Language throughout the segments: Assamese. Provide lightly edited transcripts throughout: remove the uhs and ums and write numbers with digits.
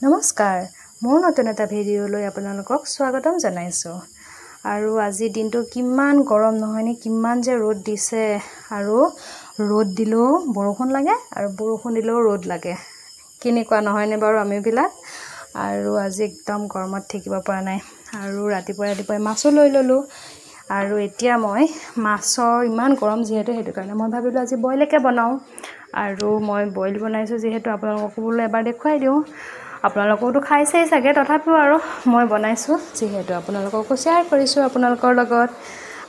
নমস্কাৰ মোৰ নতুন এটা ভিডিঅ'লৈ আপোনালোকক স্বাগতম জনাইছো আৰু আজি দিনটো কিমান গৰম নহয়নে কিমান যে ৰ'দ দিছে আৰু ৰ'দ দিলেও বৰষুণ লাগে আৰু বৰষুণ দিলেও ৰ'দ লাগে কিনেকুৱা নহয়নে বাৰু আমিবিলাক আৰু আজি একদম গৰমত থাকিব পৰা নাই আৰু ৰাতিপুৱা মাছো লৈ ললো আৰু এতিয়া মই মাছৰ ইমান গৰম যিহেতু হেতু কাৰণে মই ভাবিলো আজি বইলকে বনাও আৰু মই বইল বনাইছো যিহেতু আপোনালোকক বোলে এবাৰ দেখুৱাই দিও আপোনালোকোটো খাইছেই চাগে তথাপিও আৰু মই বনাইছো যিহেতু আপোনালোককো শেয়াৰ কৰিছো আপোনালোকৰ লগত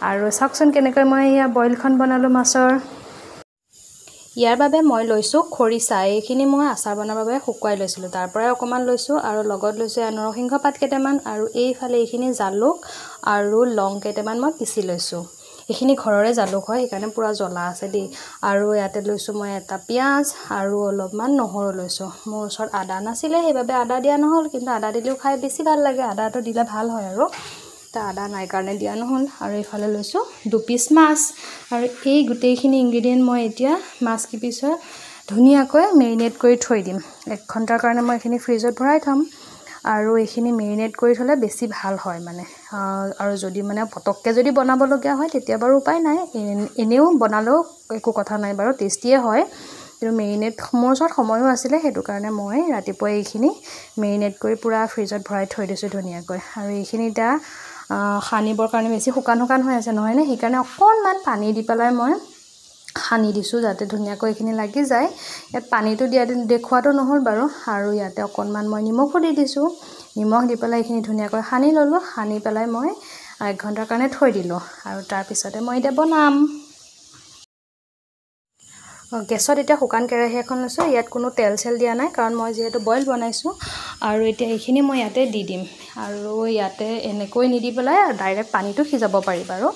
আৰু চাওকচোন কেনেকৈ মই ইয়া বইলখন বনালো মাছৰ ইয়াৰ বাবে মই লৈছো খৰিচা এইখিনি মই আচাৰ বনাবৰ বাবে শুকুৱাই লৈছিলো তাৰ পৰা অকমান লৈছো আৰু লগত লৈছো নৰসিংহ পাত কেইটামান আৰু এইফালে এইখিনি জালুক আৰু লং কেইটামান মই পিচি লৈছো এইখিনি ঘৰৰে জালুক হয় সেইকাৰণে পুৰা জ্বলা আছে দেই আৰু ইয়াতে লৈছো মই এটা পিয়াজ আৰু অলপমান নহৰু লৈছো মোৰ ওচৰত আদা নাছিলে সেইবাবে আদা দিয়া নহল কিন্তু আদা দিলেও খাই বেছি ভাল লাগে আদাটো দিলে ভাল হয় আৰু তা আদা নাই কাৰণে দিয়া নহল আৰু ইফালে লৈছো দুপিস মাছ আৰু এই গুটেইখিনি ইনগ্ৰেডিয়েন্ট মই এতিয়া মাছ কি পিছৰ ধুনিয়াকৈ মেৰিনেট কৰি থৈ দিম 1 ঘণ্টাৰ কাৰণে মই এখিনি ফ্ৰিজত ভৰাই থম আৰু এখিনি মেৰিনেট কৰি থলে বেছি ভাল হয় মানে আৰু যদি মানে পটককে যদি বনাব লগা হয় তেতিয়া বাৰু উপায় নাই এনেও বনালেও একো কথা নাই বাৰু টেষ্টিয়ে হয় কিন্তু মেৰিনেট মোৰ ওচৰত সময়ো আছিল হেতু কাৰণে মই ৰাতিপুৱা এইখিনি মেৰিনেট কৰি পুৰা ফ্ৰিজত ভৰাই থৈ দিছো ধুনিয়াকৈ আৰু এইখিনি টা খানিবৰ কাৰণে বেছি শুকান হৈ আছে নহয় নে সেইকাৰণে অকনমান পানী দি পেলাই মই খানি দিছো যাতে ধুনিয়াকৈ এইখিনি লাগি যায় ইয়াত পানীটো দিয়া দেখুৱাটো নহল বাৰু আৰু ইয়াতে অকনমান মই নিমখো দি দিছো নিমখ দি পেলাই এইখিনি ধুনিয়াকৈ খানি ললো খানি পেলাই মই 1 ঘণ্টাৰ কাৰণে থৈ দিলো আৰু তাৰ পিছতে মই এটা বনাম গেছত এটা শুকান কেৰাহী এখন লৈছো ইয়াত কোনো তেল চেল দিয়া নাই কাৰণ মই যেহেতু বইল বনাইছো আৰু এতিয়া এইখিনি মই ইয়াতে দি দিম আৰু ইয়াতে এনেকৈ নিদি পেলাই ডাইৰেক্ট পানীটো সিজাব পাৰি বাৰু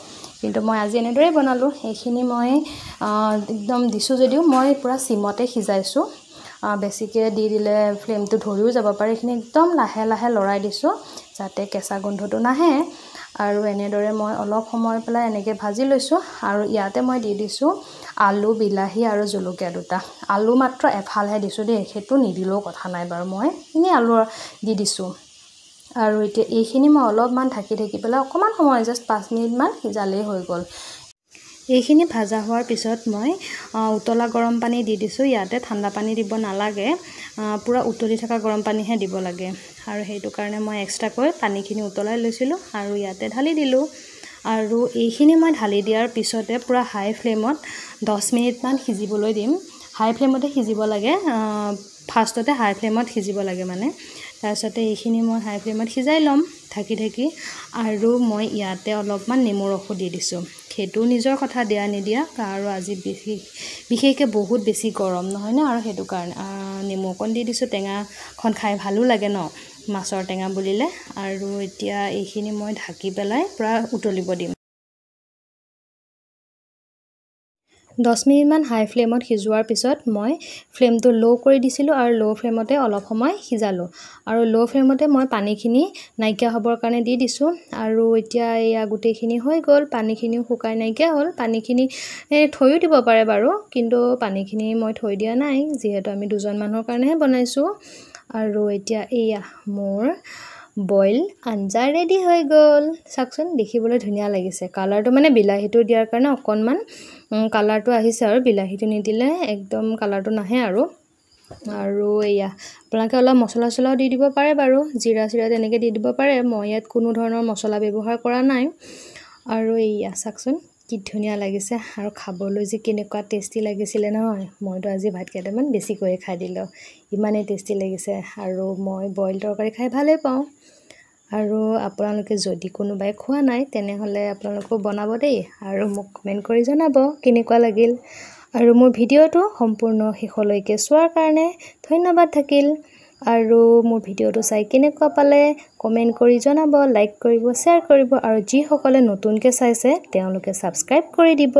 কিন্তু মই আজি এনেদৰে বনালো এইখিনি মই একদম দিছো যদিও মই পুৰা সিমতে সিজাইছো বেছিকে দি দিলে ফ্লেমটো ধৰিও যাব পাৰে এইখিনি একদম লাহে লাহে লৰাই দিছো যাতে কেঁচা গন্ধটো নাহে আৰু এনেদৰে মই অলপ সময় পেলাই এনেকে ভাজি লৈছো আৰু ইয়াতে মই দি দিছো আলু বিলাহী আৰু জলকীয়া দুটা আলু মাত্ৰ এফালহে দিছো দেই হেতু নিদিলেও কথা নাই বাৰু মই ইনি আলু দি দিছো আৰু এতিয়া এইখিনি মই অলপমান ঢাকি পেলাই অকমান সময় জাস্ট 5 মিনিট মান সিজালেই হৈ গল এইখিনি ভাজা হোৱাৰ পিছত মই উতলা গৰম পানী দি দিছো ইয়াতে ঠাণ্ডা পানী দিব নালাগে পুৰা উতলি থকা গৰম পানীহে দিব লাগে আৰু হেতু কাৰণে মই এক্সট্ৰাকৈ পানীখিনি উতলাই লৈছিলো আৰু ইয়াতে ঢালি দিলো আৰু এইখিনি মই ঢালি দিয়াৰ পিছতে পুৰা হাই ফ্লেমত 10 মিনিট মান সিজিবলৈ দিম হাই ফ্লেমতে সিজিব লাগে ফাৰ্ষ্টতে হাই ফ্লেমত সিজিব লাগে মানে তাৰপিছতে এইখিনি মই হাই ফ্লেমত সিজাই লম ঢাকি আৰু মই ইয়াতে অলপমান নেমু ৰস দি দিছো হেতু নিজৰ কথা দিয়া নিদিয়া আৰু আজি বিশেষকৈ বহুত বেছি গৰম নহয় না আৰু হেতু কাৰণে নেমু অকণ দি দিছো টেঙাখন খাই ভালো লাগে ন মাছৰ টেঙা বুলিলে আৰু এতিয়া এইখিনি মই ঢাকি পেলাই পুৰা উতলিব দিম 10 মিনিট মান হাই ফ্লেমত সিজোৱাৰ পিছত মই ফ্লেমটো লো কৰি দিছিলো আৰু লো ফ্লেমতে অলপ সময় সিজালো আৰু লো ফ্লেমতে মই পানীখিনি নাইকিয়া হ'বৰ কাৰণে দি দিছো আৰু এতিয়া এয়া গুটেইখিনি হৈ গল পানীখিনিও শুকাই নাইকিয়া হ'ল পানীখিনি থৈও দিব পাৰে বাৰু কিন্তু পানীখিনি মই থৈ দিয়া নাই যিহেতু আমি দুজন মানুহৰ কাৰণেহে বনাইছো আৰু এতিয়া এয়া মোৰ বইল আঞ্জা ৰেডি হৈ গল চাকচোন দেখিবলৈ ধুনিয়া লাগিছে কালাৰটো মানে বিলাহীটো দিয়াৰ কাৰণে অকনমান কালাৰটো আহিছে আৰু বিলাহীটো নিদিলে একদম কালাৰটো নাহে আৰু এয়া আপোনালোকে অলপ মছলা চলাও দি দিব পাৰে বাৰু জিৰা তেনেকে দি দিব পাৰে মই ইয়াত কোনো ধৰণৰ মছলা ব্যৱহাৰ কৰা নাই আৰু এয়া চাকচোন কি ধুনিয়া লাগিছে আৰু খাবলৈ যে কেনেকুৱা টেষ্টি লাগিছিলে নহয় মইতো আজি ভাত কেইটামান বেছিকৈ খাই দিলো ইমানে টেষ্টি লাগিছে আৰু মই বইল তৰকাৰী খাই ভালে পাওঁ আৰু আপোনালোকে যদি কোনোবাই খোৱা নাই তেনেহলে আপোনালোকো বনাব দেই আৰু মোক কমেন্ট কৰি জনাব কেনেকুৱা লাগিল আৰু মোৰ ভিডিওটো সম্পূৰ্ণ শেষলৈকে চোৱাৰ কাৰণে ধন্যবাদ থাকিল আৰু মোৰ ভিডিওটো চাই কেনেকুৱা পালে কমেন্ট কৰি জনাব লাইক কৰিব শেয়াৰ কৰিব আৰু যি সকলে নতুনকৈ চাইছে তেওঁলোকে সাবস্ক্ৰাইব কৰি দিব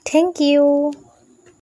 থ্যাংক ইউ